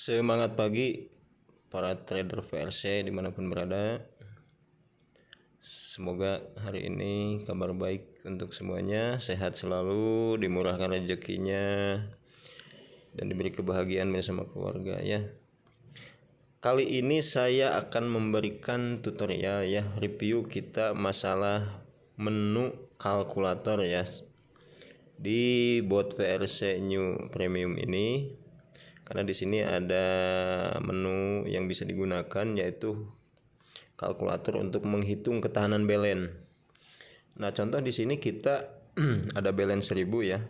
Semangat pagi para trader VRC dimanapun berada. Semoga hari ini kabar baik untuk semuanya, sehat selalu, dimurahkan rezekinya, dan diberi kebahagiaan bersama keluarga ya. Kali ini saya akan memberikan tutorial ya, review kita masalah menu kalkulator ya di bot VRC New Premium ini. Karena di sini ada menu yang bisa digunakan yaitu kalkulator untuk menghitung ketahanan balance. Nah, contoh di sini kita ada balance 1000 ya.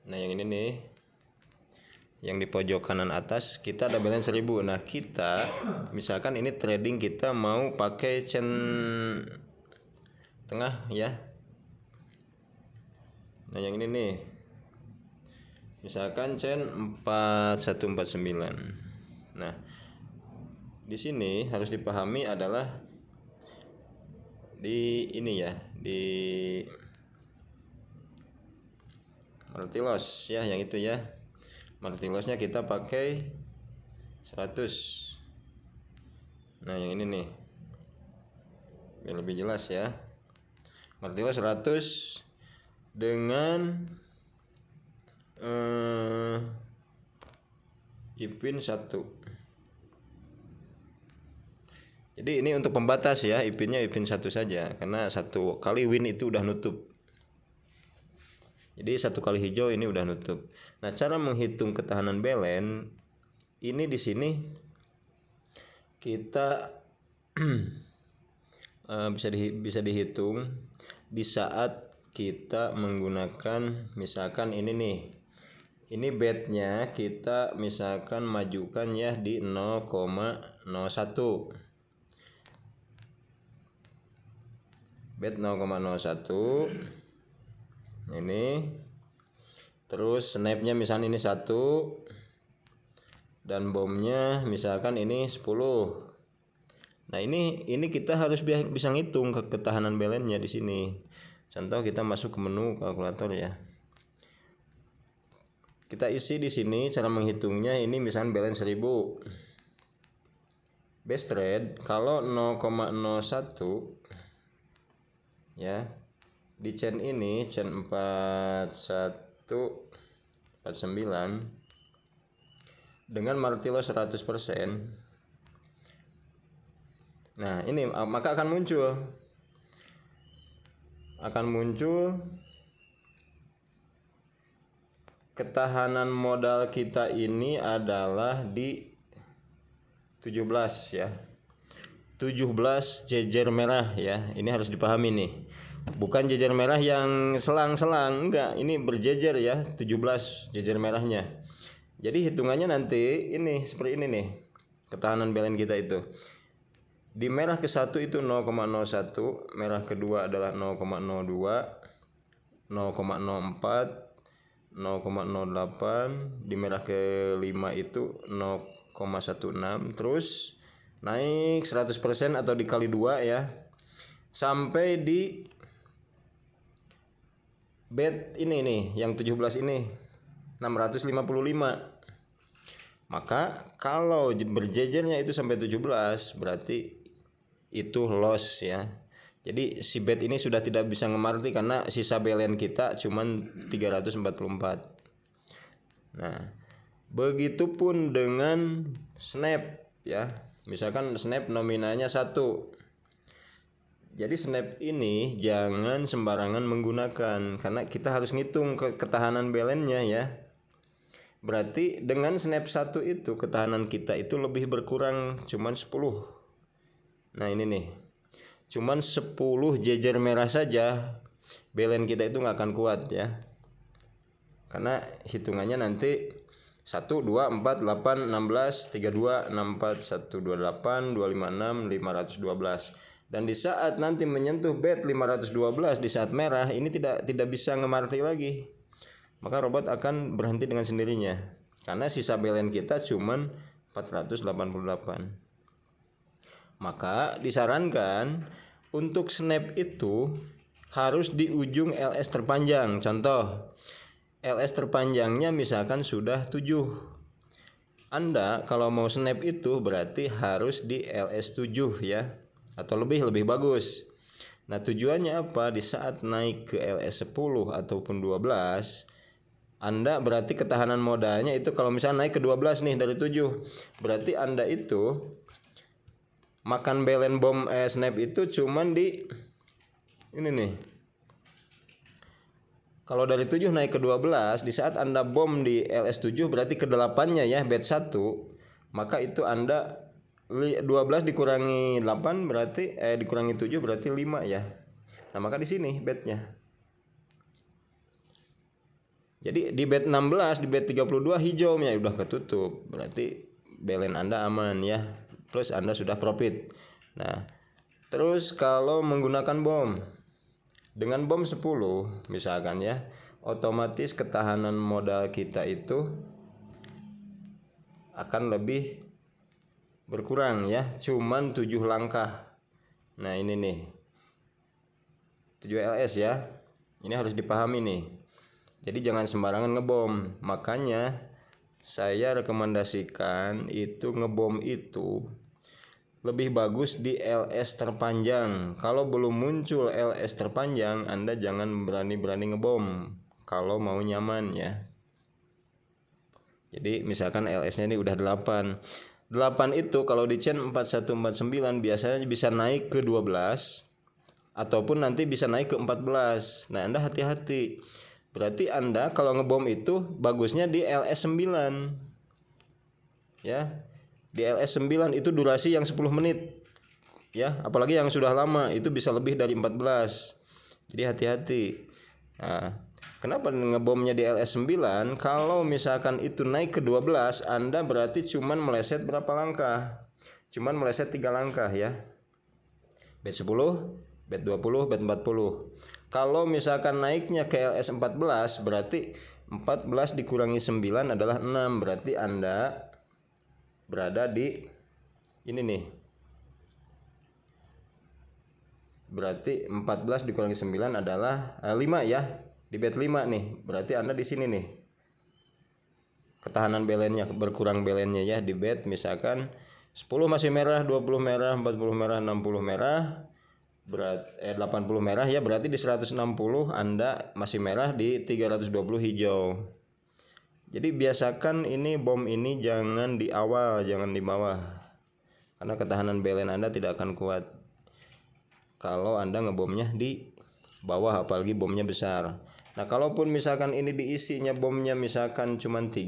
Nah, yang ini nih. Yang di pojok kanan atas kita ada balance 1000. Nah, kita misalkan ini trading kita mau pakai chain tengah ya. Nah, yang ini nih. Misalkan chain 4149. Nah, di sini harus dipahami adalah di ini ya, di multi loss ya, yang itu ya. Multi lossnya kita pakai 100. Nah, yang ini nih. Biar lebih jelas ya. Multi loss 100 dengan ipin 1. Jadi ini untuk pembatas ya, ipinnya ipin 1 saja karena 1 kali win itu udah nutup. Jadi 1 kali hijau ini udah nutup. Nah, cara menghitung ketahanan balance ini di sini kita bisa dihitung di saat kita menggunakan misalkan ini nih. Ini bednya kita misalkan majukan ya di 0,01. Bet 0,01. Ini. Terus snapnya misalkan ini 1. Dan bomnya misalkan ini 10. Nah, ini kita harus bisa ngitung ketahanan balance-nya di sini. Contoh kita masuk ke menu kalkulator ya. Kita isi di sini cara menghitungnya ini misalnya balance 1000. Best trade kalau 0,01 ya. Di chain ini chain 4149 dengan multi loss 100%. Nah, ini maka akan muncul ketahanan modal kita ini adalah di 17 ya. 17 jejer merah ya. Ini harus dipahami nih. Bukan jejer merah yang selang-selang, enggak. Ini berjejer ya, 17 jejer merahnya. Jadi hitungannya nanti ini seperti ini nih. Ketahanan balance kita itu. Di merah ke-1 itu 0,01, merah kedua adalah 0,02, 0,04, 0,08, di merah ke-5 itu 0,16, terus naik 100% atau dikali 2 ya. Sampai di bet ini nih, yang 17 ini 655. Maka kalau berjejernya itu sampai 17 berarti itu loss ya. Jadi si bet ini sudah tidak bisa ngemarti karena sisa balance kita cuman 344. Nah, begitupun dengan snap ya. Misalkan snap nominalnya 1. Jadi snap ini jangan sembarangan menggunakan karena kita harus ngitung ketahanan balance-nya ya. Berarti dengan snap 1 itu ketahanan kita itu lebih berkurang cuman 10. Nah, ini nih. Cuman 10 jejer merah saja balance kita itu nggak akan kuat ya. Karena hitungannya nanti 1, 2, 4, 8, 16, 32, 64, 128, 256, 512. Dan di saat nanti menyentuh bet 512 di saat merah ini tidak bisa ngemarti lagi. Maka robot akan berhenti dengan sendirinya. Karena sisa balance kita cuman 488. Maka disarankan untuk snap itu harus di ujung LS terpanjang. Contoh LS terpanjangnya misalkan sudah 7. Anda kalau mau snap itu berarti harus di LS 7 ya, atau lebih bagus. Nah tujuannya apa? Di saat naik ke LS 10 ataupun 12, Anda berarti ketahanan modalnya itu kalau misalnya naik ke 12 nih dari 7, berarti Anda itu makan balance bom snap itu cuman di ini nih. Kalau dari 7 naik ke 12, di saat Anda bom di LS 7 berarti ke 8-nya ya, bet 1, maka itu Anda 12 dikurangi 8 berarti dikurangi 7 berarti 5 ya. Nah, maka di sini betnya. Jadi di bet 16, di bet 32 hijau ya udah ketutup. Berarti balance Anda aman ya. Plus Anda sudah profit. Nah, terus kalau menggunakan bom dengan bom 10 misalkan ya, otomatis ketahanan modal kita itu akan lebih berkurang ya, cuman 7 langkah. Nah ini nih 7 LS ya, ini harus dipahami nih. Jadi jangan sembarangan ngebom. Makanya saya rekomendasikan itu ngebom itu lebih bagus di LS terpanjang. Kalau belum muncul LS terpanjang, Anda jangan berani-berani ngebom kalau mau nyaman ya. Jadi misalkan LS-nya ini udah 8. 8 itu kalau di chain 4149 biasanya bisa naik ke 12 ataupun nanti bisa naik ke 14. Nah, Anda hati-hati. Berarti Anda kalau ngebom itu bagusnya di LS 9. Ya. Di LS 9 itu durasi yang 10 menit. Ya, apalagi yang sudah lama itu bisa lebih dari 14. Jadi hati-hati. Nah, kenapa ngebomnya di LS 9? Kalau misalkan itu naik ke 12, Anda berarti cuman meleset berapa langkah? Cuman meleset 3 langkah ya. Bet 10, bet 20, bet 40. Kalau misalkan naiknya ke LS 14, berarti 14 dikurangi 9 adalah 6. Berarti Anda berada di ini nih. Berarti 14 dikurangi 9 adalah 5 ya. Di bet 5 nih. Berarti Anda di sini nih. Ketahanan balance-nya berkurang balance-nya ya di bet misalkan 10 masih merah, 20 merah, 40 merah, 60 merah. 80 merah ya, berarti di 160 Anda masih merah, di 320 hijau. Jadi biasakan ini bom ini jangan di awal, jangan di bawah. Karena ketahanan balance Anda tidak akan kuat kalau Anda ngebomnya di bawah, apalagi bomnya besar. Nah, kalaupun misalkan ini diisinya bomnya misalkan cuma 3,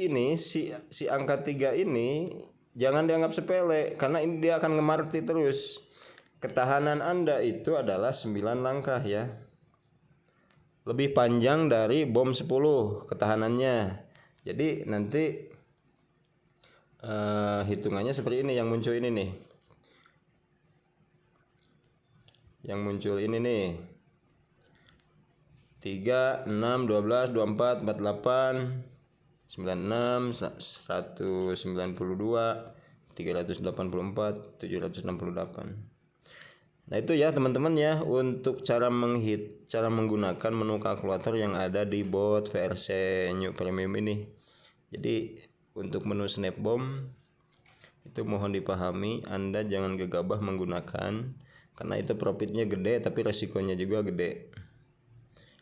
ini si angka 3 ini jangan dianggap sepele, karena ini dia akan ngemarti terus. Ketahanan Anda itu adalah 9 langkah ya. Lebih panjang dari bom 10 ketahanannya. Jadi nanti hitungannya seperti ini yang muncul ini nih. Yang muncul ini nih. 3, 6, 12, 24, 48, 96, 192, 384, 768. Nah itu ya teman-teman ya untuk cara menggunakan menu kalkulator yang ada di bot VRC New Premium ini. Jadi untuk menu snap bomb itu mohon dipahami, Anda jangan gegabah menggunakan karena itu profitnya gede tapi resikonya juga gede.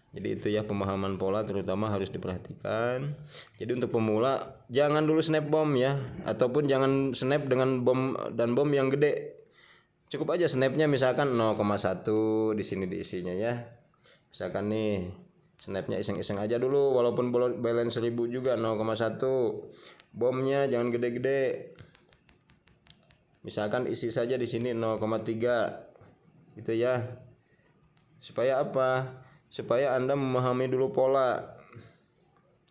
Jadi itu ya pemahaman pola terutama harus diperhatikan. Jadi untuk pemula jangan dulu snap bom ya, ataupun jangan snap dengan bom dan bom yang gede. Cukup aja snapnya misalkan 0,1 di sini diisinya ya. Misalkan nih snapnya iseng-iseng aja dulu walaupun balance 1000 juga 0,1. Bomnya jangan gede-gede. Misalkan isi saja di sini 0,3. Gitu ya. Supaya apa? Supaya Anda memahami dulu pola.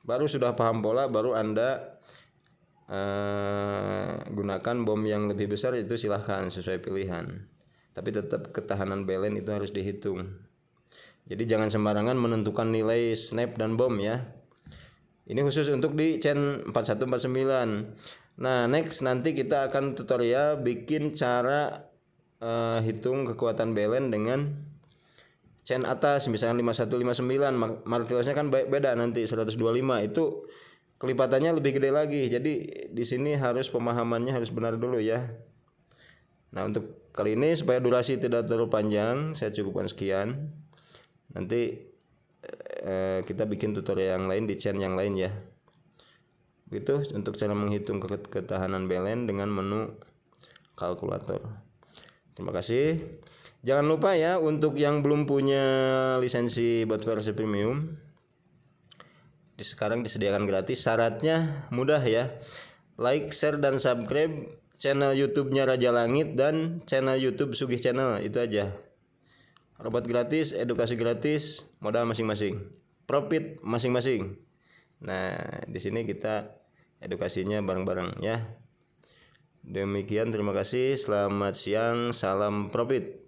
Baru sudah paham pola, baru Anda gunakan bom yang lebih besar, itu silahkan sesuai pilihan. Tapi tetap ketahanan balance itu harus dihitung. Jadi jangan sembarangan menentukan nilai snap dan bom ya. Ini khusus untuk di chain 4149. Nah next nanti kita akan tutorial bikin cara hitung kekuatan balance dengan chain atas misalkan 5159, market loss-nya kan beda nanti 125, itu kelipatannya lebih gede lagi. Jadi di sini harus pemahamannya harus benar dulu ya. Nah, untuk kali ini supaya durasi tidak terlalu panjang, saya cukupkan sekian. Nanti kita bikin tutorial yang lain di channel yang lain ya. Begitu untuk cara menghitung ketahanan BLN dengan menu kalkulator. Terima kasih. Jangan lupa ya, untuk yang belum punya lisensi bot versi premium, sekarang disediakan gratis. Syaratnya mudah ya. Like, share, dan subscribe channel YouTube-nya Raja Langit dan channel YouTube Sugih Channel, itu aja. Robot gratis, edukasi gratis, modal masing-masing, profit masing-masing. Nah, di sini kita edukasinya bareng-bareng ya. Demikian, terima kasih. Selamat siang, salam profit.